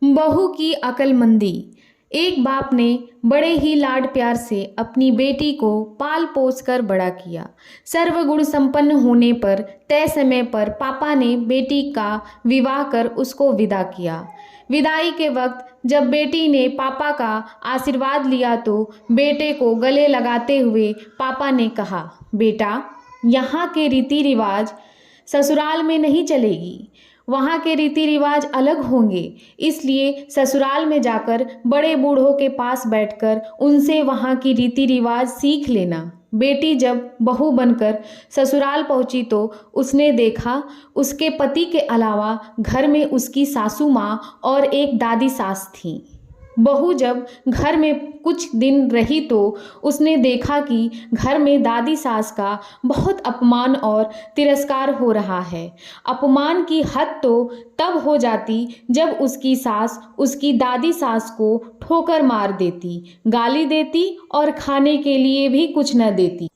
बहू की अक्लमंदी। एक बाप ने बड़े ही लाड प्यार से अपनी बेटी को पाल पोस कर बड़ा किया। सर्वगुण संपन्न होने पर तय समय पर पापा ने बेटी का विवाह कर उसको विदा किया। विदाई के वक्त जब बेटी ने पापा का आशीर्वाद लिया तो बेटे को गले लगाते हुए पापा ने कहा, बेटा, यहाँ के रीति रिवाज ससुराल में नहीं चलेगी। वहाँ के रीति रिवाज अलग होंगे, इसलिए ससुराल में जाकर बड़े बूढ़ों के पास बैठकर उनसे वहाँ की रीति रिवाज सीख लेना। बेटी जब बहू बनकर ससुराल पहुंची तो उसने देखा उसके पति के अलावा घर में उसकी सासू माँ और एक दादी सास थी। बहू जब घर में कुछ दिन रही तो उसने देखा कि घर में दादी सास का बहुत अपमान और तिरस्कार हो रहा है। अपमान की हद तो तब हो जाती जब उसकी सास उसकी दादी सास को ठोकर मार देती, गाली देती और खाने के लिए भी कुछ न देती।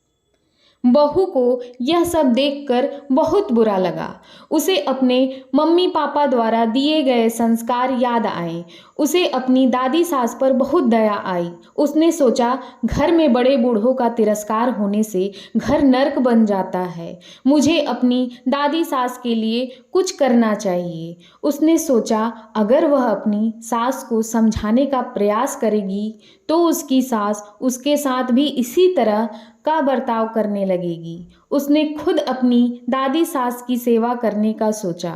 बहू को यह सब देखकर बहुत बुरा लगा। उसे अपने मम्मी पापा द्वारा दिए गए संस्कार याद आए। उसे अपनी दादी सास पर बहुत दया आई। उसने सोचा, घर में बड़े बूढ़ों का तिरस्कार होने से घर नर्क बन जाता है। मुझे अपनी दादी सास के लिए कुछ करना चाहिए। उसने सोचा, अगर वह अपनी सास को समझाने का प्रयास करेगी तो उसकी सास उसके साथ भी इसी तरह का बर्ताव करने लगेगी। उसने खुद अपनी दादी सास की सेवा करने का सोचा।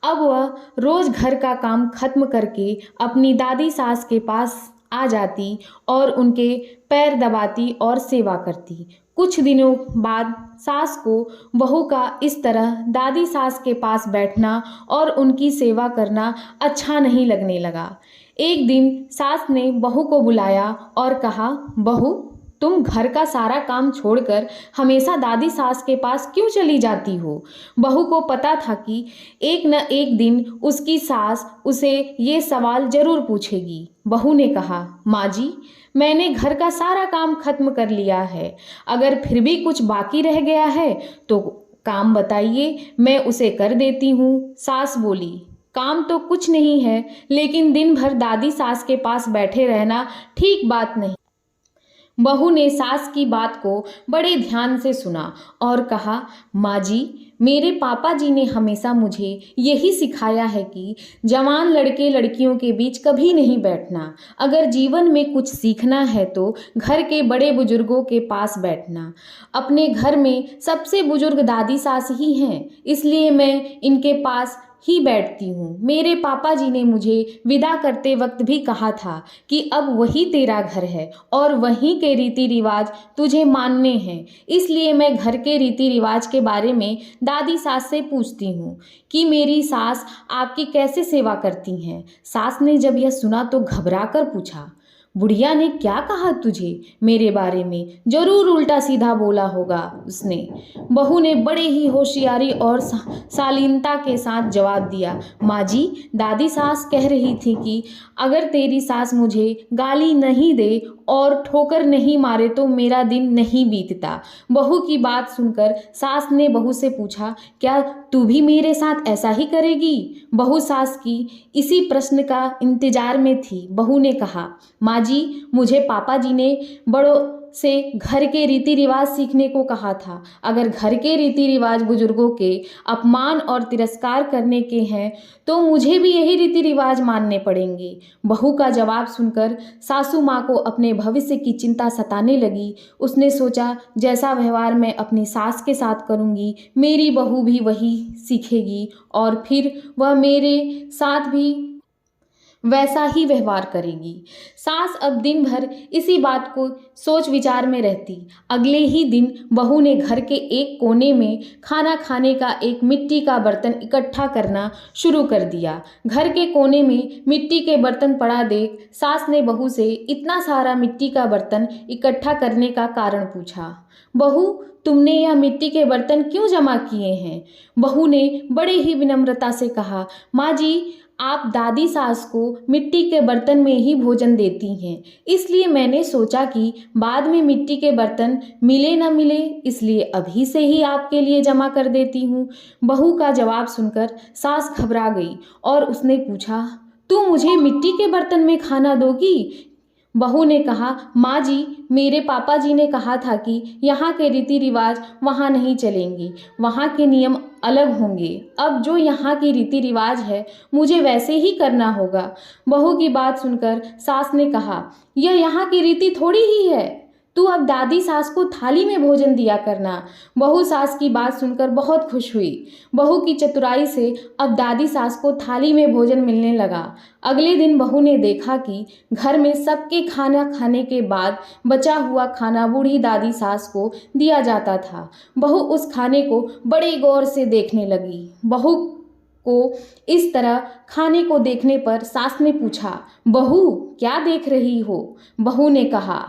अब वह रोज घर का काम खत्म करके अपनी दादी सास के पास आ जाती और उनके पैर दबाती और सेवा करती। कुछ दिनों बाद सास को बहू का इस तरह दादी सास के पास बैठना और उनकी सेवा करना अच्छा नहीं लगने लगा। एक दिन सास ने बहू को बुलाया और कहा, बहू, तुम घर का सारा काम छोड़कर हमेशा दादी सास के पास क्यों चली जाती हो? बहू को पता था कि एक न एक दिन उसकी सास उसे ये सवाल जरूर पूछेगी। बहू ने कहा, माँ जी, मैंने घर का सारा काम खत्म कर लिया है। अगर फिर भी कुछ बाकी रह गया है तो काम बताइए, मैं उसे कर देती हूँ। सास बोली, काम तो कुछ नहीं है, लेकिन दिन भर दादी सास के पास बैठे रहना ठीक बात नहीं। बहू ने सास की बात को बड़े ध्यान से सुना और कहा, माँ जी, मेरे पापा जी ने हमेशा मुझे यही सिखाया है कि जवान लड़के लड़कियों के बीच कभी नहीं बैठना। अगर जीवन में कुछ सीखना है तो घर के बड़े बुजुर्गों के पास बैठना। अपने घर में सबसे बुजुर्ग दादी सास ही हैं, इसलिए मैं इनके पास ही बैठती हूँ। मेरे पापा जी ने मुझे विदा करते वक्त भी कहा था कि अब वही तेरा घर है और वहीं के रीति रिवाज तुझे मानने हैं। इसलिए मैं घर के रीति रिवाज के बारे में दादी सास से पूछती हूँ कि मेरी सास आपकी कैसे सेवा करती हैं। सास ने जब यह सुना तो घबरा कर पूछा, बुढ़िया ने क्या कहा तुझे मेरे बारे में? जरूर उल्टा सीधा बोला होगा उसने। बहू ने बड़े ही होशियारी और शालीनता के साथ जवाब दिया, माँ जी, दादी सास कह रही थी कि अगर तेरी सास मुझे गाली नहीं दे और ठोकर नहीं मारे तो मेरा दिन नहीं बीतता। बहू की बात सुनकर सास ने बहू से पूछा, क्या तू भी मेरे साथ ऐसा ही करेगी? बहू सास की इसी प्रश्न का इंतजार में थी। बहू ने कहा, माँ जी, मुझे पापा जी ने बड़ों से घर के रीति रिवाज सीखने को कहा था। अगर घर के रीति रिवाज बुजुर्गों के अपमान और तिरस्कार करने के हैं तो मुझे भी यही रीति रिवाज मानने पड़ेंगे। बहू का जवाब सुनकर सासू माँ को अपने भविष्य की चिंता सताने लगी। उसने सोचा, जैसा व्यवहार मैं अपनी सास के साथ करूँगी, मेरी बहू भी वही सीखेगी और फिर वह मेरे साथ भी वैसा ही व्यवहार करेगी। सास अब दिन भर इसी बात को सोच विचार में रहती। अगले ही दिन बहू ने घर के एक कोने में खाना खाने का एक मिट्टी का बर्तन इकट्ठा करना शुरू कर दिया। घर के कोने में मिट्टी के बर्तन पड़ा देख सास ने बहू से इतना सारा मिट्टी का बर्तन इकट्ठा करने का कारण पूछा। बहू, तुमने यह मिट्टी के बर्तन क्यों जमा किए हैं? बहू ने बड़े ही विनम्रता से कहा, माँ जी, आप दादी सास को मिट्टी के बर्तन में ही भोजन देती हैं, इसलिए मैंने सोचा कि बाद में मिट्टी के बर्तन मिले न मिले, इसलिए अभी से ही आपके लिए जमा कर देती हूँ। बहू का जवाब सुनकर सास घबरा गई और उसने पूछा, तू मुझे मिट्टी के बर्तन में खाना दोगी? बहू ने कहा, माँ जी, मेरे पापा जी ने कहा था कि यहाँ के रीति रिवाज वहाँ नहीं चलेंगे, वहाँ के नियम अलग होंगे। अब जो यहाँ की रीति रिवाज है मुझे वैसे ही करना होगा। बहू की बात सुनकर सास ने कहा, यह यहाँ की रीति थोड़ी ही है, तू अब दादी सास को थाली में भोजन दिया करना। बहू सास की बात सुनकर बहुत खुश हुई। बहू की चतुराई से अब दादी सास को थाली में भोजन मिलने लगा। अगले दिन बहू ने देखा कि घर में सबके खाना खाने के बाद बचा हुआ खाना बूढ़ी दादी सास को दिया जाता था। बहू उस खाने को बड़े गौर से देखने लगी। बहू को इस तरह खाने को देखने पर सास ने पूछा, बहू क्या देख रही हो? बहू ने कहा,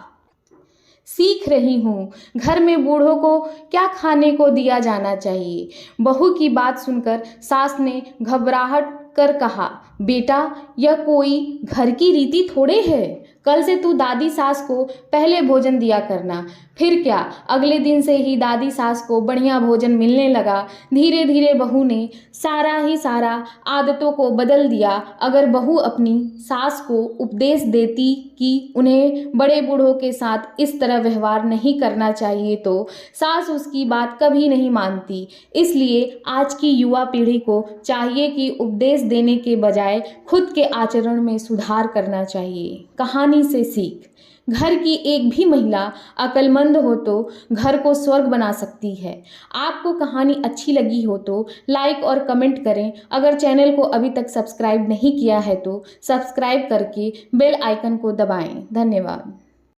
सीख रही हूँ, घर में बूढ़ों को क्या खाने को दिया जाना चाहिए। बहू की बात सुनकर सास ने घबराहट कर कहा, बेटा यह कोई घर की रीति थोड़े है, कल से तू दादी सास को पहले भोजन दिया करना। फिर क्या, अगले दिन से ही दादी सास को बढ़िया भोजन मिलने लगा। धीरे धीरे बहू ने सारा आदतों को बदल दिया। अगर बहू अपनी सास को उपदेश देती कि उन्हें बड़े बूढ़ों के साथ इस तरह व्यवहार नहीं करना चाहिए तो सास उसकी बात कभी नहीं मानती। इसलिए आज की युवा पीढ़ी को चाहिए कि उपदेश देने के बजाय खुद के आचरण में सुधार करना चाहिए। कहानी से सीख, घर की एक भी महिला अक्लमंद हो तो घर को स्वर्ग बना सकती है। आपको कहानी अच्छी लगी हो तो लाइक और कमेंट करें। अगर चैनल को अभी तक सब्सक्राइब नहीं किया है तो सब्सक्राइब करके बेल आइकन को दबाएं। धन्यवाद।